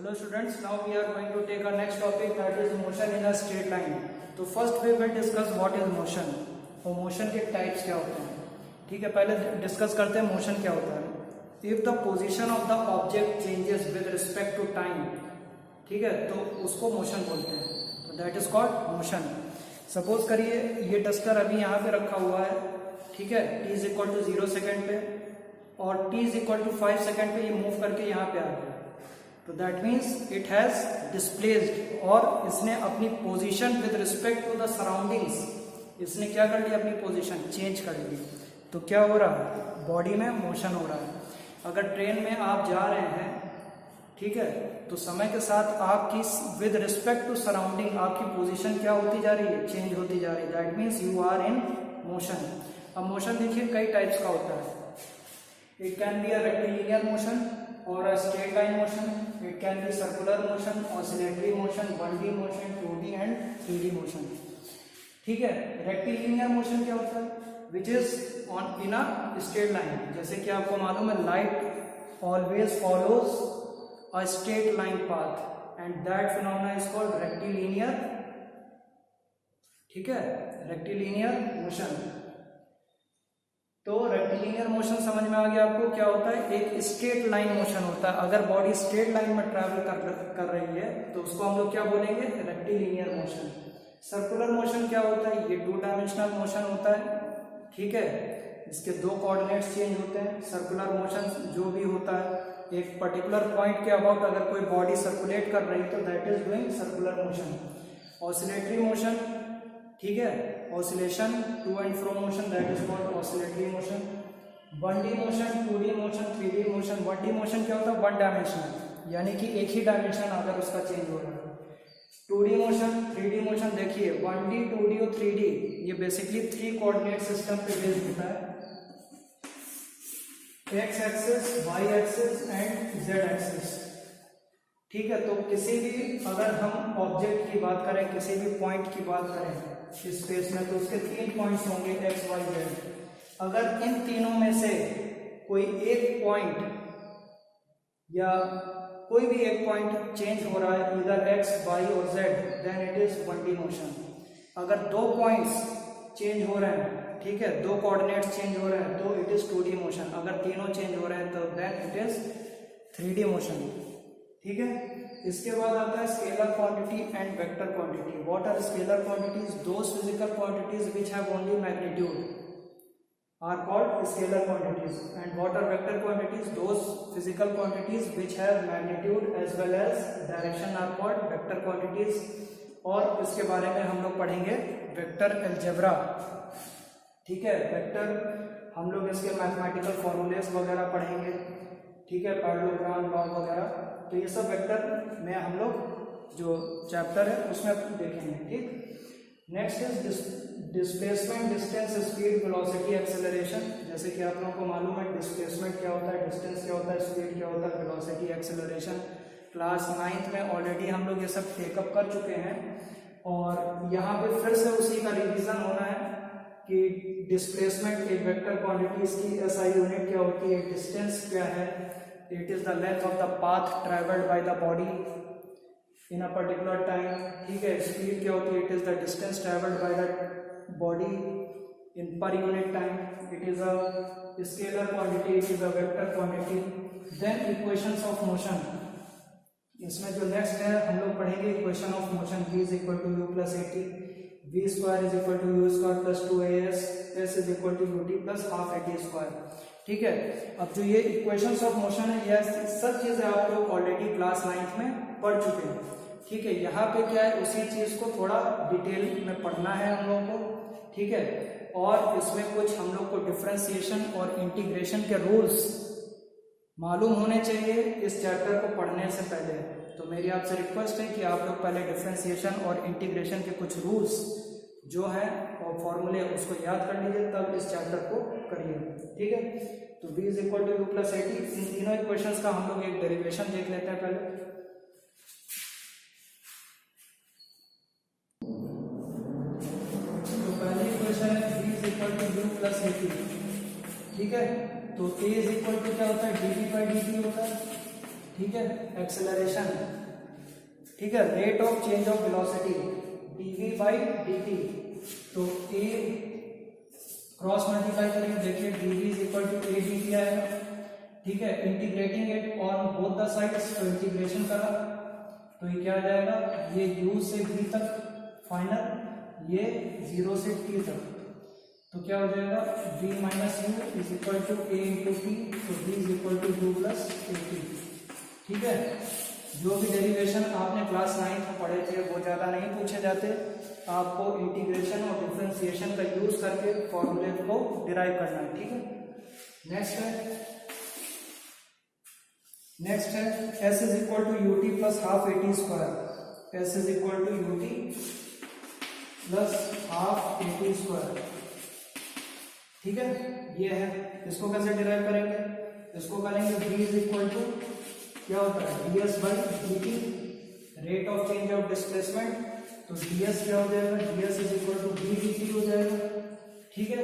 Hello students, now we are going to take our next topic, that is motion in a straight line. तो first we will discuss what is motion और motion के types क्या होते हैं. ठीक है, पहले डिस्कस करते हैं motion क्या होता है. If the position of the object changes with respect to time, ठीक है, तो उसको motion बोलते हैं. तो that is called motion. Suppose करिए ये डस्टर अभी यहाँ पे रखा हुआ है, ठीक है, t is equal to 0 second पे और t is equal to 5 second पे ये मूव करके यहाँ पे आ गया. तो that means it has displaced और इसने अपनी position with respect to the surroundings, इसने क्या कर लिया, अपनी पोजीशन चेंज कर ली. तो क्या हो रहा है, बॉडी में मोशन हो रहा है. अगर ट्रेन में आप जा रहे हैं, ठीक है, तो समय के साथ आपकी विद रिस्पेक्ट टू सराउंडिंग आपकी पोजीशन क्या होती जा रही है, चेंज होती जा रही है. That means you are in motion. अब मोशन देखिए कई टाइप्स का होता है. It can be a rectilinear motion और a straight line motion. It can be circular motion, oscillatory motion, 1D motion, 2D and 3D motion. ठीक है, rectilinear motion क्या होता है, which is on in a straight line. जैसे कि आपको मालूम है light always follows a straight line path and that phenomena is called rectilinear. ठीक है, रेक्टिलिनियर मोशन. तो रेक्टिलिनियर मोशन समझ में आ गया आपको क्या होता है, एक स्ट्रेट लाइन मोशन होता है. अगर बॉडी स्ट्रेट लाइन में ट्रैवल कर रही है तो उसको हम लोग क्या बोलेंगे, रेक्टिलिनियर मोशन. सर्कुलर मोशन क्या होता है, ये 2 डायमेंशनल मोशन होता है. ठीक है, इसके 2 कोऑर्डिनेट्स चेंज होते हैं. सर्कुलर मोशन जो भी होता है एक पर्टिकुलर पॉइंट के अबाउट अगर कोई बॉडी सर्कुलेट कर रही है तो that is doing circular motion. Oscillatory motion, ठीक है, oscillation to and fro motion, that is called oscillatory motion. 1D motion, 2D motion, 3D motion. 1D motion क्या होता है, 1 डायमेंशनल, यानी कि एक ही डायमेंशन अगर उसका चेंज हो रहा है. 2D motion, 3D motion. देखिए 1D, 2D और 3D ये बेसिकली 3 कोऑर्डिनेट सिस्टम पे बेस्ड होता है, x axis, y axis and z axis. ठीक है, तो किसी भी अगर हम ऑब्जेक्ट की बात करें, किसी भी पॉइंट की बात करें स्पेस में, तो उसके 3 पॉइंट्स होंगे एक्स, वाई, जेड. अगर इन तीनों में से कोई एक पॉइंट या कोई भी एक पॉइंट चेंज हो रहा है इधर एक्स, वाई और z, then it is 1D motion. अगर 2 पॉइंट्स चेंज हो रहे हैं, ठीक है, 2 कोऑर्डिनेट्स चेंज हो रहे हैं तो इट इज 2D मोशन. अगर तीनों चेंज हो रहे हैं तो then it is 3D motion. ठीक है, इसके बाद आता है scalar quantity and vector quantity. What are scalar quantities, those physical quantities which have only magnitude are called scalar quantities. And what are vector quantities, those physical quantities which have magnitude as well as direction are called vector quantities. और इसके बारे में हम लोग पढ़ेंगे vector algebra. ठीक है, vector हम लोग इसके मैथमेटिकल फॉर्मूलेस वगैरह पढ़ेंगे. ठीक है, पैरेललोग्राम, लॉग वगैरह. तो ये सब वेक्टर में हम लोग जो चैप्टर है उसमें देखेंगे. ठीक, next is displacement, distance, speed, velocity, acceleration. जैसे कि आप लोगों को मालूम है डिस्प्लेसमेंट क्या होता है, डिस्टेंस क्या होता है, स्पीड क्या होता है, वेलोसिटी, एक्सेलरेशन. क्लास 9th में ऑलरेडी हम लोग ये सब टेकअप कर चुके हैं और यहाँ पे फिर से उसी का रिवीजन होना है कि डिस्प्लेसमेंट एक वेक्टर क्वांटिटीज की एसआई यूनिट क्या होती है, डिस्टेंस क्या है, it is the length of the path travelled by the body in a particular time. ठीक है, स्पीड क्या होती है, it is the distance travelled by the body in per unit time. It is a scalar quantity, it is a vector quantity. Then equations of motion. इसमें जो next है हम लोग पढ़ेंगे equation of motion. v is equal to u plus at, v square is equal to u square plus 2as, s is equal to ut plus half at square. ठीक है, अब जो ये इक्वेशंस ऑफ मोशन है यह सब चीजें आप लोग ऑलरेडी क्लास 9th में पढ़ चुके हैं. ठीक है, यहाँ पे क्या है, उसी चीज को थोड़ा डिटेल में पढ़ना है हम लोगों को. ठीक है, और इसमें कुछ हम लोग को डिफरेंशिएशन और इंटीग्रेशन के रूल्स मालूम होने चाहिए इस चैप्टर को पढ़ने से पहले. तो मेरी आपसे रिक्वेस्ट है कि आप लोग पहले डिफरेंशिएशन और इंटीग्रेशन के कुछ रूल्स जो है और फॉर्मूले उसको याद कर लीजिए, तब इस चैप्टर को करिए. ठीक है, तो v is equal to u plus at. इन तीनों इक्वेशंस का हम लोग एक डेरिवेशन देख लेते हैं पहले. तो पहली इक्वेशन है v is equal to u plus at. ठीक है, तो a इज इक्वल टू क्या होता है, dt बाई dt होता है. ठीक है, एक्सेलरेशन, ठीक है, rate of change of velocity dv by dt। तो a क्रॉस मल्टीप्लाई करेंगे, देखिए dv is equal to a dt आएगा, ठीक है। Integrating it on both the sides, तो इंटीग्रेशन करा तो ये क्या आ जाएगा, ये u से v तक फाइनल, ये 0 से t तक, तो क्या हो जाएगा v minus u is equal to a into t, तो v is equal to u plus a t, ठीक है। जो भी डेरिवेशन आपने क्लास 9 में पढ़े थे वो ज़्यादा नहीं पूछे जाते, आपको इंटीग्रेशन और डिफरेंशिएशन का यूज करके फॉर्मूले को डिराइव करना है, ठीक है। नेक्स्ट है s is equal to u t plus half a t square, s is equal to u t plus half a t square, ठीक है। ये है, इसको कैसे डिराइव करेंगे, इसको करेंगे v इज इक्वल टू क्या होता है ds by dt, rate of change of displacement, तो ds क्या हो जाएगा, ds is equal to v dt हो जाएगा, ठीक है।